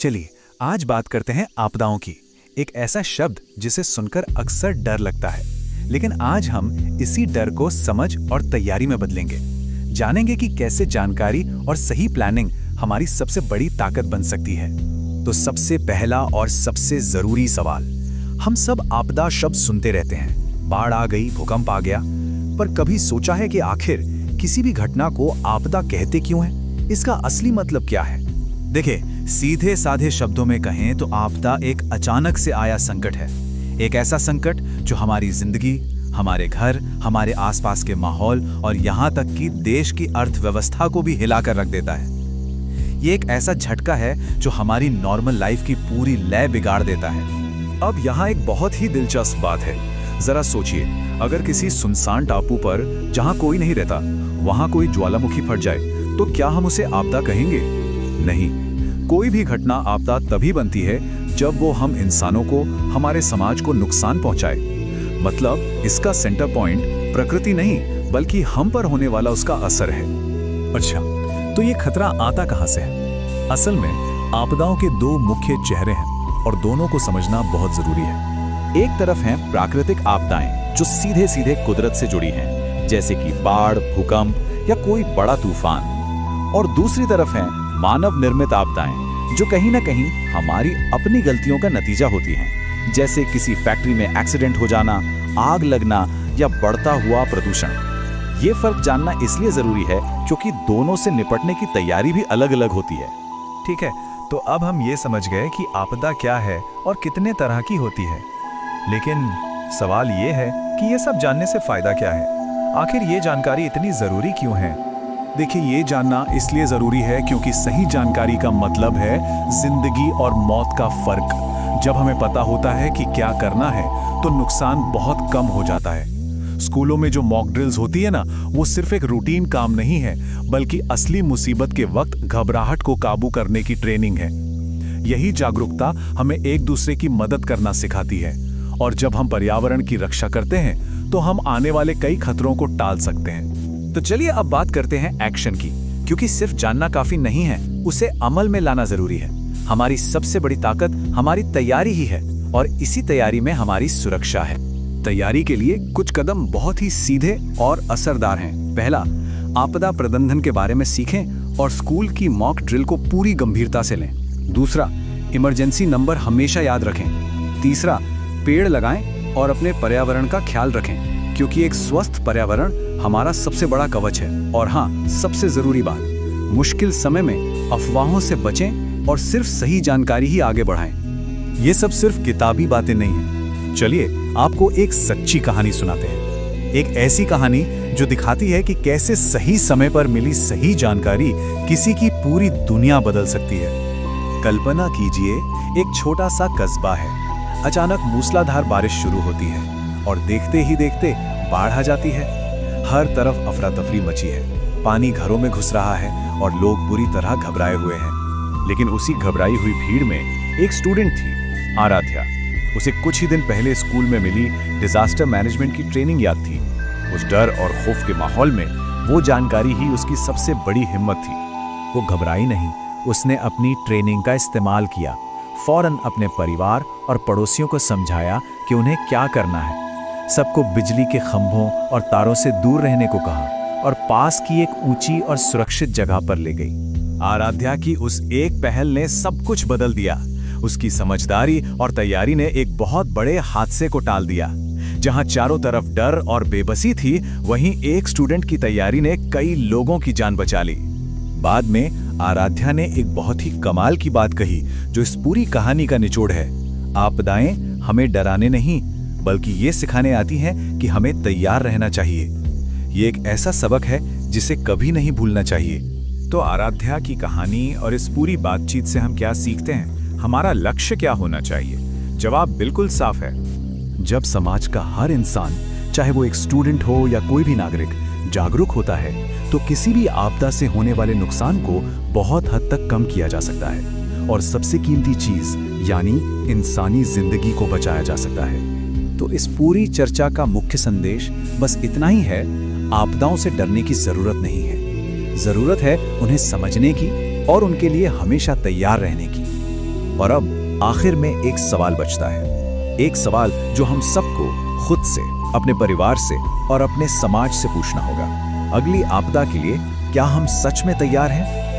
चलिए आज बात करते हैं आपदाओं की। एक ऐसा शब्द जिसे सुनकर अक्सर डर लगता है, लेकिन आज हम इसी डर को समझ और तैयारी में बदलेंगे। जानेंगे कि कैसे जानकारी और सही प्लानिंग हमारी सबसे बड़ी ताकत बन सकती है। तो सबसे पहला और सबसे जरूरी सवाल, हम सब आपदा शब्द सुनते रहते हैं, बाढ़ आ गई, भूकंप आ गया, पर कभी सोचा है कि आखिर किसी भी घटना को आपदा कहते क्यों हैं? इसका असली मतलब क्या है? देखिए, सीधे साधे शब्दों में कहें तो आपदा एक अचानक से आया संकट है। एक ऐसा संकट जो हमारी जिंदगी, हमारे घर, हमारे आसपास के माहौल और यहाँ तक कि देश की अर्थव्यवस्था को भी हिलाकर रख देता है। ये एक ऐसा झटका है जो हमारी नॉर्मल लाइफ की पूरी लय बिगाड़ देता है। अब यहाँ एक बहुत ही दिलचस्प बात है। जरा सोचिए, अगर किसी सुनसान टापू पर जहाँ कोई नहीं रहता, वहाँ कोई ज्वालामुखी फट जाए, तो क्या हम उसे आपदा कहेंगे? नहीं। कोई भी घटना आपदा तभी बनती है जब वो हम इंसानों को, हमारे समाज को नुकसान पहुंचाए। मतलब इसका सेंटर पॉइंट प्रकृति नहीं, बल्कि हम पर होने वाला उसका असर है। अच्छा, तो ये खतरा आता कहां से है? असल में आपदाओं के दो मुख्य चेहरे हैं और दोनों को समझना बहुत जरूरी है। एक तरफ हैं प्राकृतिक आपदाएं जो सीधे सीधे कुदरत से जुड़ी हैं, जैसे कि बाढ़, भूकंप या कोई बड़ा तूफान। और दूसरी तरफ हैं मानव निर्मित आपदाएं जो कहीं ना कहीं हमारी अपनी गलतियों का नतीजा होती हैं, जैसे किसी फैक्ट्री में एक्सीडेंट हो जाना, आग लगना या बढ़ता हुआ प्रदूषण। ये फर्क जानना इसलिए जरूरी है क्योंकि दोनों से निपटने की तैयारी भी अलग अलग होती है। ठीक है, तो अब हम ये समझ गए कि आपदा क्या है और कितने तरह की होती है। लेकिन सवाल ये है कि ये सब जानने से फायदा क्या है? आखिर ये जानकारी इतनी जरूरी क्यों है? देखिए, ये जानना इसलिए जरूरी है क्योंकि सही जानकारी का मतलब है जिंदगी और मौत का फर्क। जब हमें पता होता है कि क्या करना है तो नुकसान बहुत कम हो जाता है। स्कूलों में जो मॉक ड्रिल्स होती है ना, वो सिर्फ एक रूटीन काम नहीं है, बल्कि असली मुसीबत के वक्त घबराहट को काबू करने की ट्रेनिंग है। यही जागरूकता हमें एक दूसरे की मदद करना सिखाती है, और जब हम पर्यावरण की रक्षा करते हैं तो हम आने वाले कई खतरों को टाल सकते हैं। तो चलिए अब बात करते हैं एक्शन की, क्योंकि सिर्फ जानना काफी नहीं है, उसे अमल में लाना जरूरी है। हमारी सबसे बड़ी ताकत हमारी तैयारी ही है, और इसी तैयारी में हमारी सुरक्षा है। तैयारी के लिए कुछ कदम बहुत ही सीधे और असरदार हैं। पहला, आपदा प्रबंधन के बारे में सीखें और स्कूल की मॉक ड्रिल को पूरी गंभीरता से लें। दूसरा, इमरजेंसी नंबर हमेशा याद रखें। तीसरा, पेड़ लगाएं और अपने पर्यावरण का ख्याल रखें, क्योंकि एक स्वस्थ पर्यावरण हमारा सबसे बड़ा कवच है। और हाँ, सबसे जरूरी बात, मुश्किल समय में अफवाहों से बचें और सिर्फ सही जानकारी ही आगे बढ़ाएं। ये सब सिर्फ किताबी बातें नहीं हैं। चलिए आपको एक सच्ची कहानी सुनाते हैं। एक ऐसी कहानी जो दिखाती है कि कैसे सही समय पर मिली सही जानकारी किसी की पूरी दुनिया बदल सकती है। कल्पना कीजिए, एक छोटा सा कस्बा है। अचानक मूसलाधार बारिश शुरू होती है और देखते ही देखते बाढ़ आ जाती है। हर तरफ अफरा तफरी मची है, पानी घरों में घुस रहा है और लोग बुरी तरह घबराए हुए हैं। लेकिन उसी घबराई हुई भीड़ में एक स्टूडेंट थी, आराध्या। उसे कुछ ही दिन पहले स्कूल में मिली डिजास्टर मैनेजमेंट की ट्रेनिंग याद थी। उस डर और खौफ के माहौल में वो जानकारी ही उसकी सबसे बड़ी हिम्मत थी। वो घबराई नहीं, उसने अपनी ट्रेनिंग का इस्तेमाल किया। फौरन अपने परिवार और पड़ोसियों को समझाया कि उन्हें क्या करना है। सबको बिजली के खंभों और तारों से दूर रहने को कहा और पास की एक ऊंची और सुरक्षित जगह पर ले गई। आराध्या की उस एक पहल ने सब कुछ बदल दिया। उसकी समझदारी और तैयारी ने एक बहुत बड़े हादसे को टाल दिया। जहां चारों तरफ डर और बेबसी थी, वहीं एक स्टूडेंट की तैयारी ने कई लोगों की जान बचा ली। बाद में आराध्या ने एक बहुत ही कमाल की बात कही, जो इस पूरी कहानी का निचोड़ है। आपदाएं हमें डराने नहीं, बल्कि ये सिखाने आती हैं कि हमें तैयार रहना चाहिए। ये एक ऐसा सबक है जिसे कभी नहीं भूलना चाहिए। तो आराध्या की कहानी और इस पूरी बातचीत से हम क्या सीखते हैं? हमारा लक्ष्य क्या होना चाहिए? जवाब बिल्कुल साफ है। जब समाज का हर इंसान, चाहे वो एक स्टूडेंट हो या कोई भी नागरिक, जागरूक होता है, तो किसी भी आपदा से होने वाले नुकसान को बहुत हद तक कम किया जा सकता है और सबसे कीमती चीज यानी इंसानी जिंदगी को बचाया जा सकता है। तो इस पूरी चर्चा का मुख्य संदेश बस इतना ही है, आपदाओं से डरने की जरूरत नहीं है। जरूरत है उन्हें समझने की और उनके लिए हमेशा तैयार रहने की। और अब आखिर में एक सवाल बचता है, एक सवाल जो हम सबको खुद से, अपने परिवार से और अपने समाज से पूछना होगा। अगली आपदा के लिए क्या हम सच में तैयार हैं?